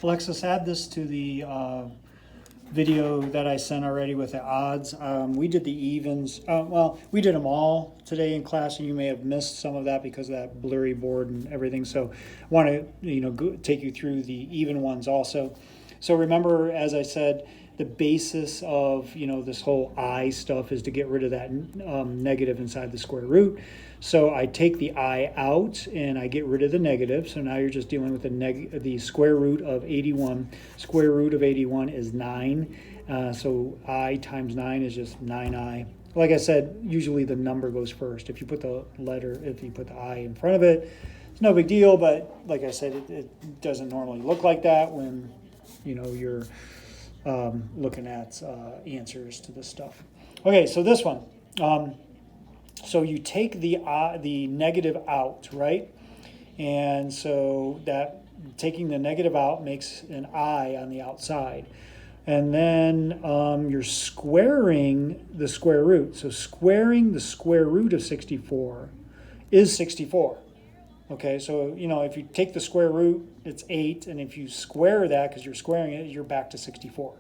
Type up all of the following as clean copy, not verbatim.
Alexis, add this to the video that I sent already with the odds. We did the evens. Well, we did them all today in class, and you may have missed some of that because of that blurry board and everything. So I want to take you through the even ones also. So remember, as I said, the basis of this whole I stuff is to get rid of that negative inside the square root. So I take the I out and I get rid of the negative. So now you're just dealing with the square root of 81. Square root of 81 is 9. So I times 9 is just 9i. Like I said, usually the number goes first. If you put the I in front of it, it's no big deal. But like I said, it doesn't normally look like that when you're looking at answers to this stuff. Okay, so this one. So you take the negative out, right? And so that taking the negative out makes an I on the outside. And then you're squaring the square root. So squaring the square root of 64 is 64. Okay, so if you take the square root, it's 8, and if you square that, because you're squaring it, you're back to 64.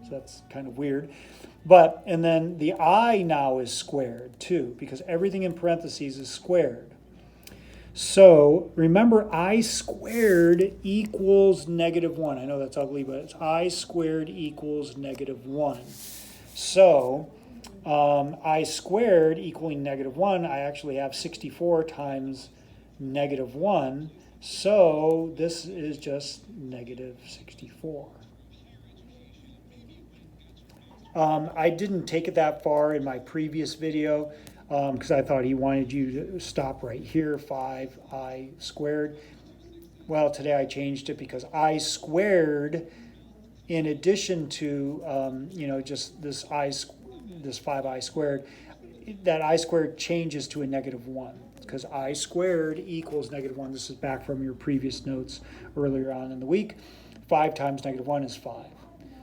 So that's kind of weird. And then the I now is squared too, because everything in parentheses is squared. So remember, I squared equals -1. I know that's ugly, but it's I squared equals -1. So I squared equaling -1, I actually have 64 times -1. So this is just -64. I didn't take it that far in my previous video because I thought he wanted you to stop right here, 5i squared. Well, today I changed it because I squared, in addition to just this 5i squared, that I squared changes to a -1 because I squared equals -1. This is back from your previous notes earlier on in the week. 5 times -1 is 5.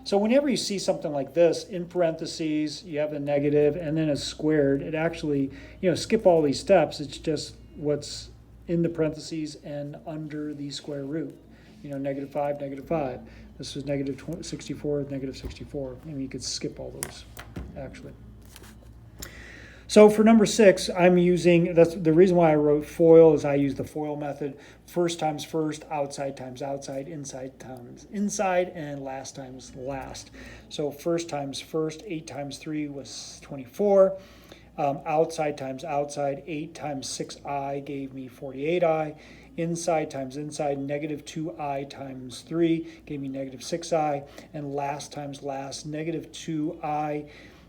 So whenever you see something like this, in parentheses, you have a negative and then a squared, it actually, skip all these steps. It's just what's in the parentheses and under the square root. -5, -5. This was -64, -64. You could skip all those, actually. So for number 6, that's the reason why I wrote FOIL is I use the FOIL method. First times first, outside times outside, inside times inside, and last times last. So first times first, 8 times 3 was 24. Outside times outside, 8 times 6i gave me 48i. Inside times inside, -2i times 3 gave me -6i. And last times last, -2i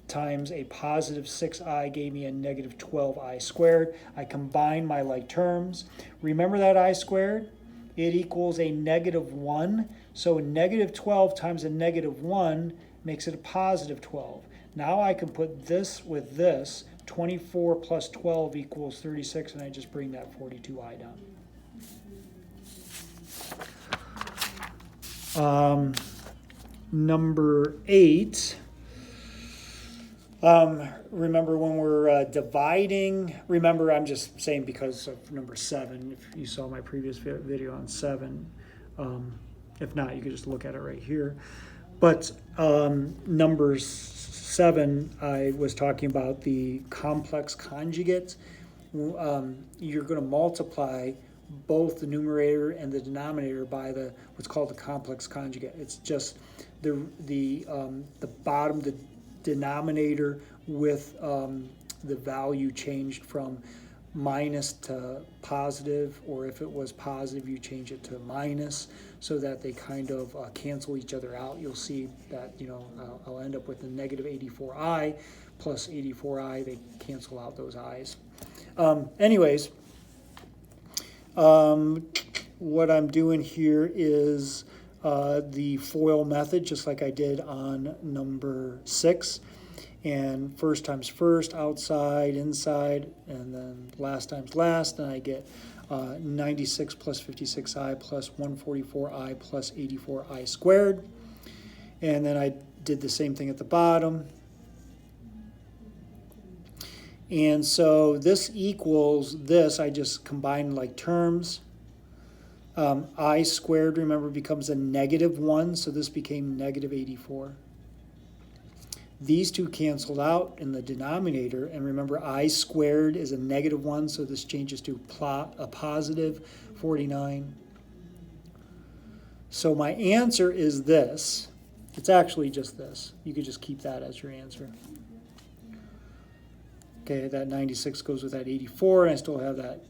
times a +6i gave me a -12i squared. I combine my like terms. Remember that I squared? It equals a -1. So a -12 times a -1 makes it a +12. Now I can put this with this. 24 plus 12 equals 36, and I just bring that 42i down. Number 8. Remember when we're dividing, remember I'm just saying because of number 7, if you saw my previous video on 7, if not, you could just look at it right here. But number 7, I was talking about the complex conjugate. You're going to multiply both the numerator and the denominator by what's called the complex conjugate. It's just the bottom, the denominator with the value changed from minus to positive, or if it was positive you change it to minus, so that they kind of cancel each other out. You'll see that I'll end up with a -84i plus 84i. They cancel out those i's. Anyways, what I'm doing here is the FOIL method, just like I did on number 6. And first times first, outside, inside, and then last times last. And I get 96 plus 56i plus 144i plus 84i squared. And then I did the same thing at the bottom. And so this equals this. I just combined like terms. I squared, remember, becomes a -1, so this became -84. These two canceled out in the denominator, and remember I squared is a -1, so this changes to a positive 49. So my answer is this. It's actually just this. You could just keep that as your answer. Okay, that 96 goes with that 84, and I still have that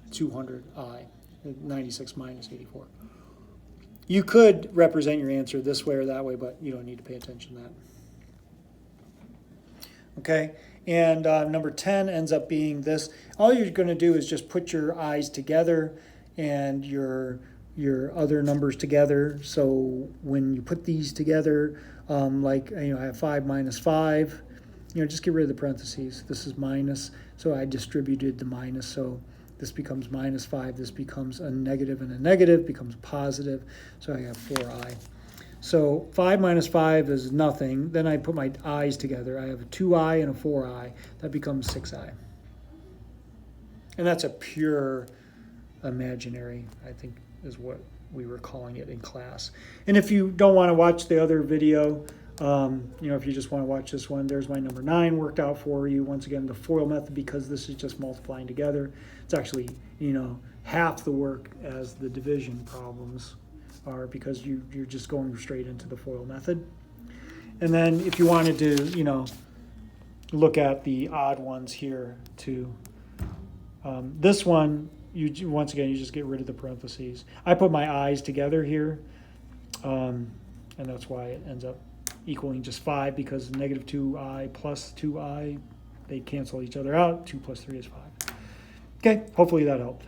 200i, 96 minus 84. You could represent your answer this way or that way, but you don't need to pay attention to that. Okay, and number 10 ends up being this. All you're going to do is just put your i's together and your other numbers together. So when you put these together, like I have 5 minus 5, just get rid of the parentheses. This is minus, so I distributed the minus. So this becomes minus 5. This becomes a negative, and a negative becomes positive. So I have 4i. So 5 minus 5 is nothing. Then I put my i's together. I have a 2i and a 4i. That becomes 6i. And that's a pure imaginary, I think, is what we were calling it in class. And if you don't want to watch the other video, if you just want to watch this one, there's my number 9 worked out for you. Once again, the FOIL method, because this is just multiplying together. It's actually, half the work as the division problems are, because you're just going straight into the FOIL method. And then if you wanted to, look at the odd ones here too. This one, once again, you just get rid of the parentheses. I put my i's together here, and that's why it ends up equaling just 5, because negative 2i plus 2i, they cancel each other out. 2 plus 3 is 5. Okay, hopefully that helped.